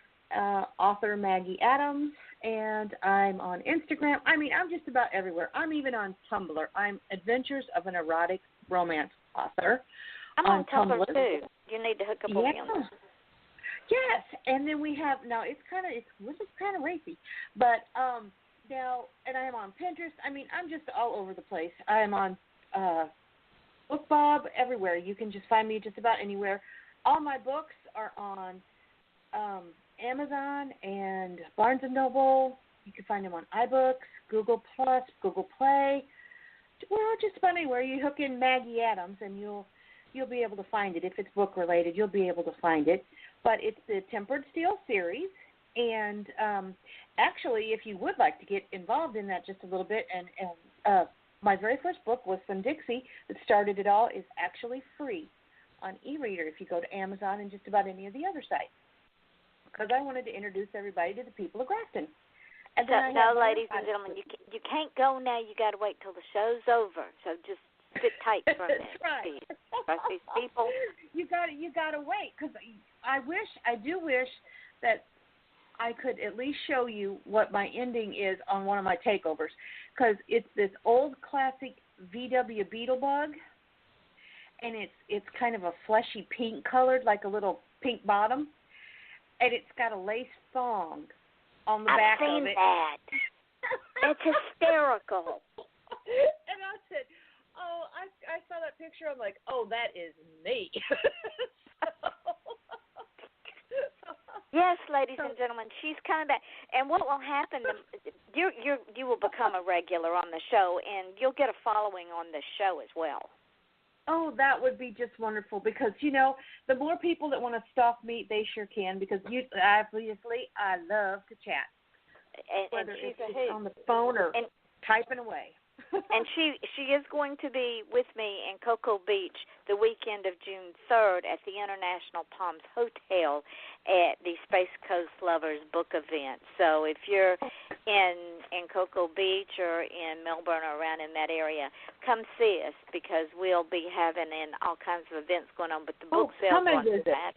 author Maggie Adams, and I'm on Instagram. I mean, I'm just about everywhere. I'm even on Tumblr. I'm Adventures of an Erotic Romance Author. I'm on Tumblr too. You need to hook up with me on that. Yes, and then we have, now it's kind of racy, but now, and I am on Pinterest. I mean, I'm just all over the place. I am on BookBob, everywhere. You can just find me just about anywhere. All my books are on Amazon and Barnes & Noble. You can find them on iBooks, Google Plus, Google Play. Well, just about anywhere. You hook in Maggie Adams, and you'll you'll be able to find it. If it's book-related, you'll be able to find it. But it's the Tempered Steel series. And actually, if you would like to get involved in that just a little bit, and my very first book was from Dixie that started it all, is actually free on e-reader if you go to Amazon and just about any of the other sites. Because I wanted to introduce everybody to the people of Grafton. And no, ladies and gentlemen, you can't go now. You got to wait till the show's over. So just sit tight for a minute. That's right. Trust these people. You got to wait, because I do wish that I could at least show you what my ending is on one of my takeovers, because it's this old classic VW Beetlebug, and it's kind of a fleshy pink colored, like a little pink bottom, and it's got a lace thong on the back of it. I've seen that. It's hysterical. And I said, I saw that picture. I'm like, that is me. Yes, ladies and gentlemen, she's coming back. And what will happen? You will become a regular on the show, and you'll get a following on the show as well. Oh, that would be just wonderful, because, the more people that want to stalk me, they sure can, because obviously I love to chat. And she's a hoot. On the phone or typing away. And she is going to be with me in Cocoa Beach the weekend of June 3rd at the International Palms Hotel at the Space Coast Lovers book event. So if you're in Cocoa Beach or in Melbourne or around in that area, come see us, because we'll be having all kinds of events going on. But the book sales on that.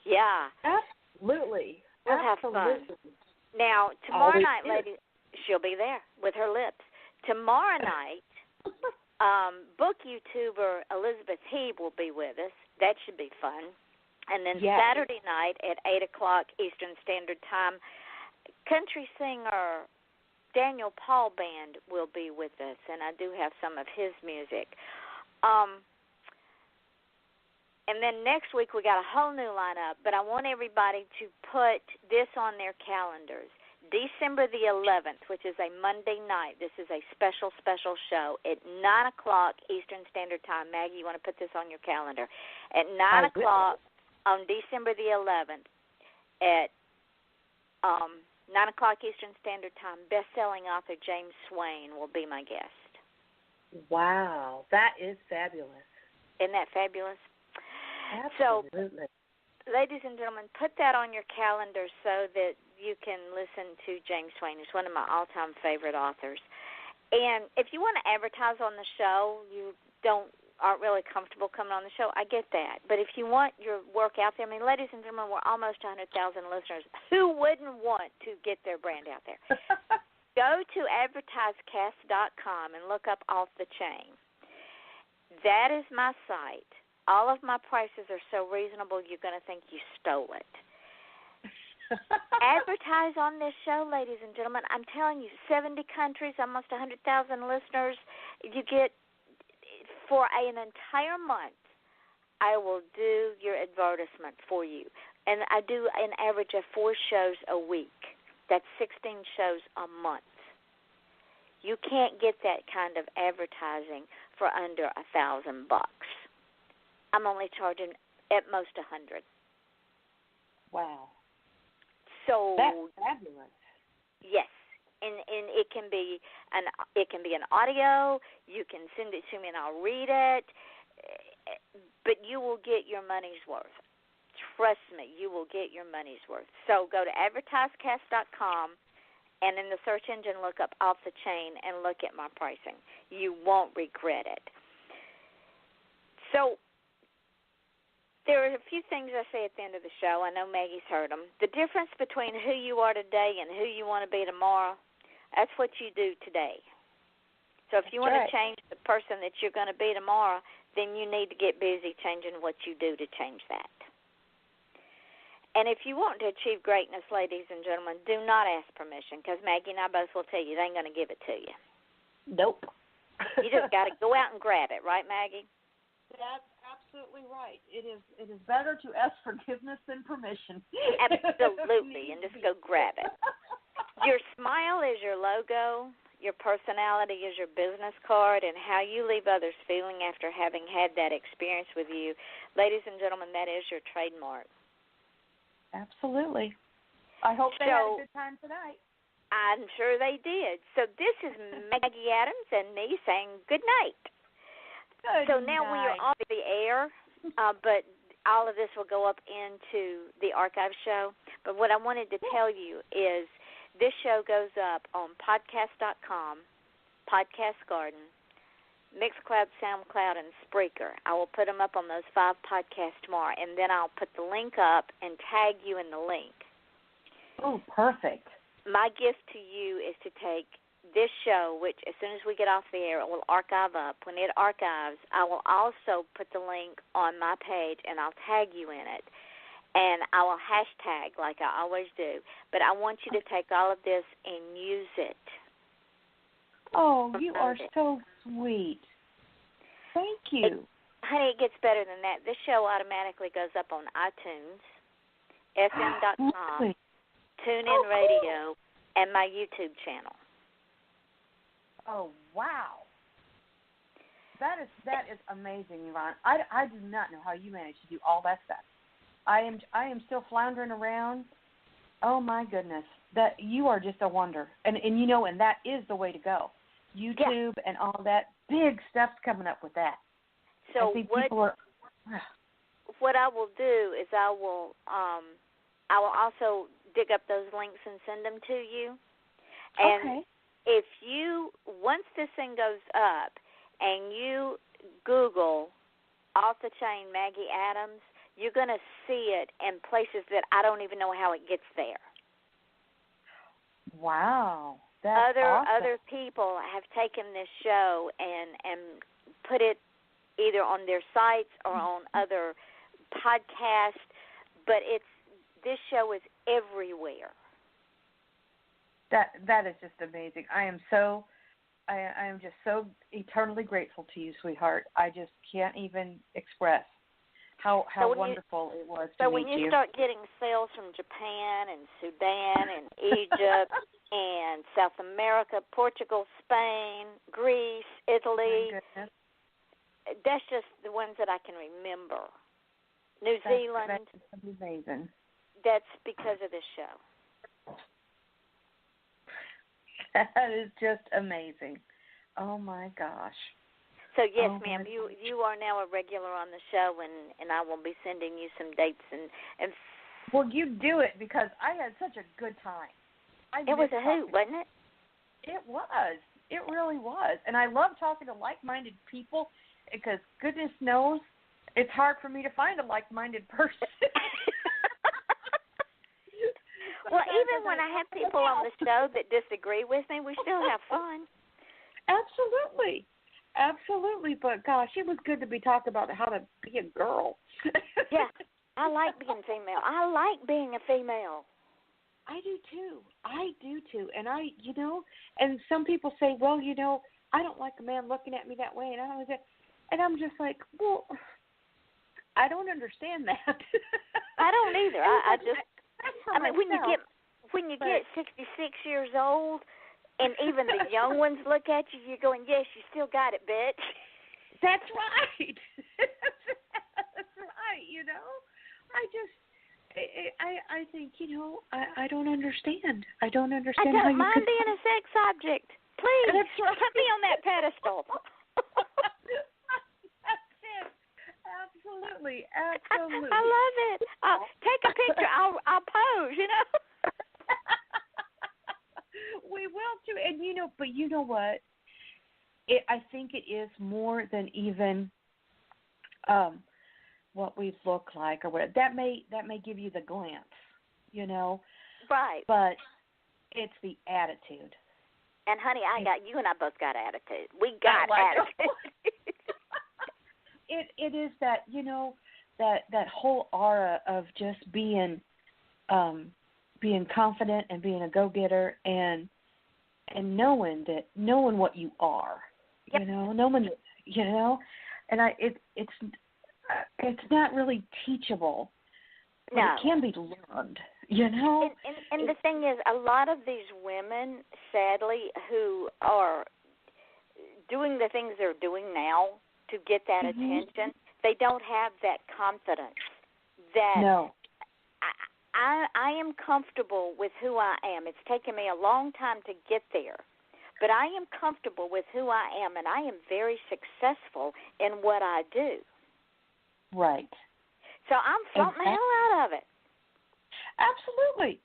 Yeah. Absolutely. We'll have fun. Now, tomorrow night, ladies, she'll be there with her lips. Tomorrow night, book YouTuber Elizabeth Heeb will be with us. That should be fun. And then Saturday night at 8 o'clock Eastern Standard Time, country singer Daniel Paul Band will be with us, and I do have some of his music. And then next week we got a whole new lineup, but I want everybody to put this on their calendars. December the 11th, which is a Monday night. This is a special show at 9 o'clock Eastern Standard Time. Maggie, you want to put this on your calendar. At 9 o'clock on December the 11th at 9 o'clock Eastern Standard Time, best-selling author James Swain will be my guest. Wow, that is fabulous. Isn't that fabulous? Absolutely. So, ladies and gentlemen, put that on your calendar so that you can listen to James Swain. He's one of my all-time favorite authors. And if you want to advertise on the show, you aren't really comfortable coming on the show, I get that. But if you want your work out there, ladies and gentlemen, we're almost 100,000 listeners. Who wouldn't want to get their brand out there? Go to advertisecast.com and look up Off the Chain. That is my site. All of my prices are so reasonable, you're going to think you stole it. Advertise on this show, ladies and gentlemen. I'm telling you, 70 countries, almost 100,000 listeners. You get, for an entire month, I will do your advertisement for you. And I do an average of 4 shows a week. That's 16 shows a month. You can't get that kind of advertising for under $1,000. I'm only charging at most $100. Wow. So that's fabulous. Yes, and it can be an audio. You can send it to me and I'll read it. But you will get your money's worth. Trust me, you will get your money's worth. So go to advertisecast.com and in the search engine look up Off the Chain and look at my pricing. You won't regret it. So there are a few things I say at the end of the show. I know Maggie's heard them. The difference between who you are today and who you want to be tomorrow, that's what you do today. So if you want to change the person that you're going to be tomorrow, then you need to get busy changing what you do to change that. And if you want to achieve greatness, ladies and gentlemen, do not ask permission, because Maggie and I both will tell you they ain't going to give it to you. Nope. You just got to go out and grab it, right, Maggie? That's absolutely right. It is better to ask forgiveness than permission. Absolutely, and just go grab it. Your smile is your logo. your personality is your business card, and how you leave others feeling after having had that experience with you. Ladies and gentlemen, that is your trademark. Absolutely. I hope they had a good time tonight. I'm sure they did. So this is Maggie Adams and me saying good night. Good night. Now we are off the air, but all of this will go up into the archive show. But what I wanted to tell you is this show goes up on podcast.com, Podcast Garden, Mixcloud, SoundCloud, and Spreaker. I will put them up on those 5 podcasts tomorrow, and then I'll put the link up and tag you in the link. Oh, perfect. My gift to you is to take this show, which as soon as we get off the air, it will archive up. When it archives, I will also put the link on my page, and I'll tag you in it. And I will hashtag like I always do. But I want you to take all of this and use it. Oh, you are so sweet. Thank you. Honey, it gets better than that. This show automatically goes up on iTunes, FM.com, TuneIn Radio, and my YouTube channel. Oh, wow. That is amazing, Yvonne. I do not know how you manage to do all that stuff. I am still floundering around. Oh, my goodness. That you are just a wonder. And that is the way to go. YouTube and all that. Big stuff's coming up with that. So I think people are... What I will do is I will also dig up those links and send them to you. And if you, once this thing goes up and you Google Off the Chain Maggie Adams, you're going to see it in places that I don't even know how it gets there. Wow. That's awesome. Other people have taken this show and put it either on their sites or on other podcasts, but this show is everywhere. That is just amazing. I am just so eternally grateful to you, sweetheart. I just can't even express how wonderful it was to meet you. So when you start getting sales from Japan and Sudan and Egypt and South America, Portugal, Spain, Greece, Italy, that's just the ones that I can remember. New Zealand. That's amazing. That's because of this show. That is just amazing. Oh, my gosh. So, yes, ma'am, you are now a regular on the show, and I will be sending you some dates. And well, you do it because I had such a good time. It was a hoot, wasn't it? It was. It really was. And I love talking to like-minded people because, goodness knows, it's hard for me to find a like-minded person. Well, even when I have people on the show that disagree with me, we still have fun. Absolutely. Absolutely. But, gosh, it was good to be talking about how to be a girl. Yeah. I like being female. I like being a female. I do, too. And and some people say, well, I don't like a man looking at me that way. And I'm just like, well, I don't understand that. I don't either. I mean, when you get 66 years old, and even the young ones look at you, you're going, yes, you still got it, bitch. That's right. That's right. I think I don't understand. I don't understand. I don't mind being a sex object. Please, that's right. Put me on that pedestal. That's it. Absolutely. I love it. Take a picture. I'll pose. We will too, and but you know what? I think it is more than even what we look like or whatever. That may give you the glance, Right. But it's the attitude. And honey, you and I both got attitude. We got attitude. It is that that whole aura of just being confident and being a go-getter and knowing what you are, yep. knowing and it's not really teachable, but no. it can be learned, You know? And the thing is, a lot of these women, sadly, who are doing the things they're doing now to get that attention, they don't have that confidence that no. I am comfortable with who I am. It's taken me a long time to get there, but I am comfortable with who I am, and I am very successful in what I do. Right. So I'm flaunting the hell out of it. Absolutely.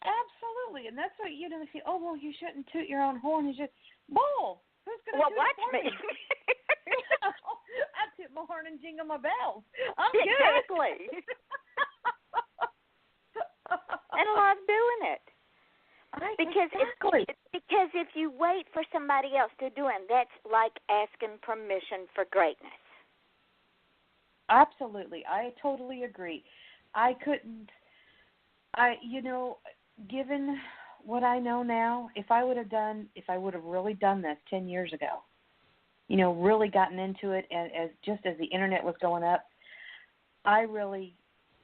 Absolutely. And that's what, you know, they say, oh, well, you shouldn't toot your own horn. You just, bull. Who's going to watch me. I toot my horn and jingle my bells. I'm good. Exactly. And I love doing it. Because if you wait for somebody else to do it, that's like asking permission for greatness. Absolutely. I totally agree. You know, given what I know now, if I would have really done this 10 years ago, you know, really gotten into it, and as the internet was going up, I really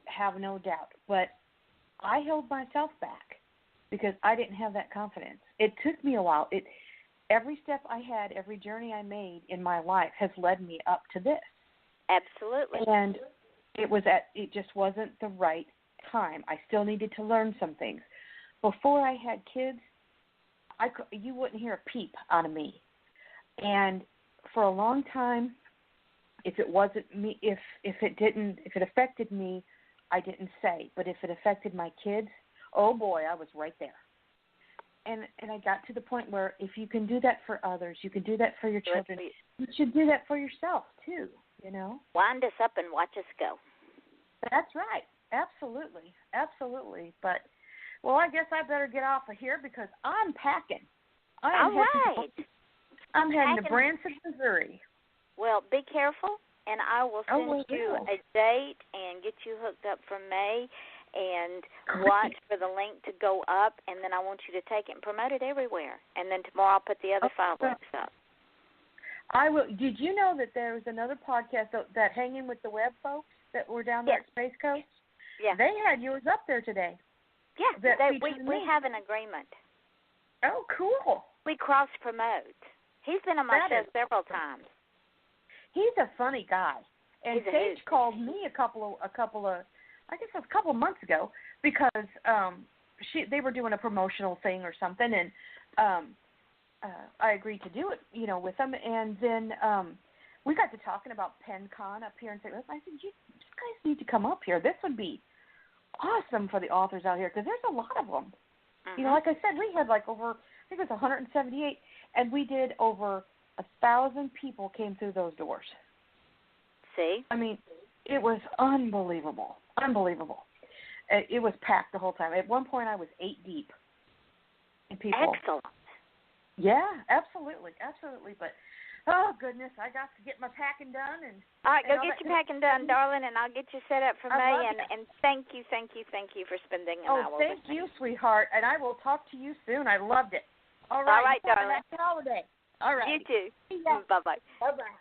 have no doubt. But I held myself back because I didn't have that confidence. It took me a while. Every step I had, every journey I made in my life has led me up to this. Absolutely. And it just wasn't the right time. I still needed to learn some things. Before I had kids, you wouldn't hear a peep out of me. And for a long time, if it wasn't me, if it affected me, I didn't say. But if it affected my kids, oh boy, I was right there. And I got to the point where if you can do that for others, you can do that for your children. You should do that for yourself too. You know. Wind us up and watch us go. That's right. Absolutely. Absolutely. But, well, I guess I better get off of here because I'm packing. All right. I'm heading to Branson, Missouri. Well, be careful, and I will send you a date and get you hooked up for May and watch for the link to go up, and then I want you to take it and promote it everywhere. And then tomorrow I'll put the other 5 links up. I will. Did you know that there was another podcast that Hanging with the Web folks that were down there at Space Coast? Yeah. They had yours up there today. Yeah, we have an agreement. Oh, cool. We cross-promote. He's been on my show several times. He's a funny guy. And Sage called me a couple of I guess it was a couple of months ago because they were doing a promotional thing or something, and I agreed to do it, you know, with them. And then we got to talking about PennCon up here in St. Louis. I said, you guys need to come up here. This would be awesome for the authors out here because there's a lot of them. You know, like I said, we had like over, I think it was 178, and we did over 1,000 people came through those doors. See? I mean, it was unbelievable. Unbelievable. It was packed the whole time. At one point, I was 8 deep in people. Excellent. Yeah, absolutely. Absolutely. But, oh, goodness, I got to get my packing done. All right, go get your packing done, darling, and I'll get you set up for May. And thank you for spending an hour with me. Oh, thank you, sweetheart. And I will talk to you soon. I loved it. All right, darling. Happy holiday. All right. You too. Bye-bye. Bye-bye.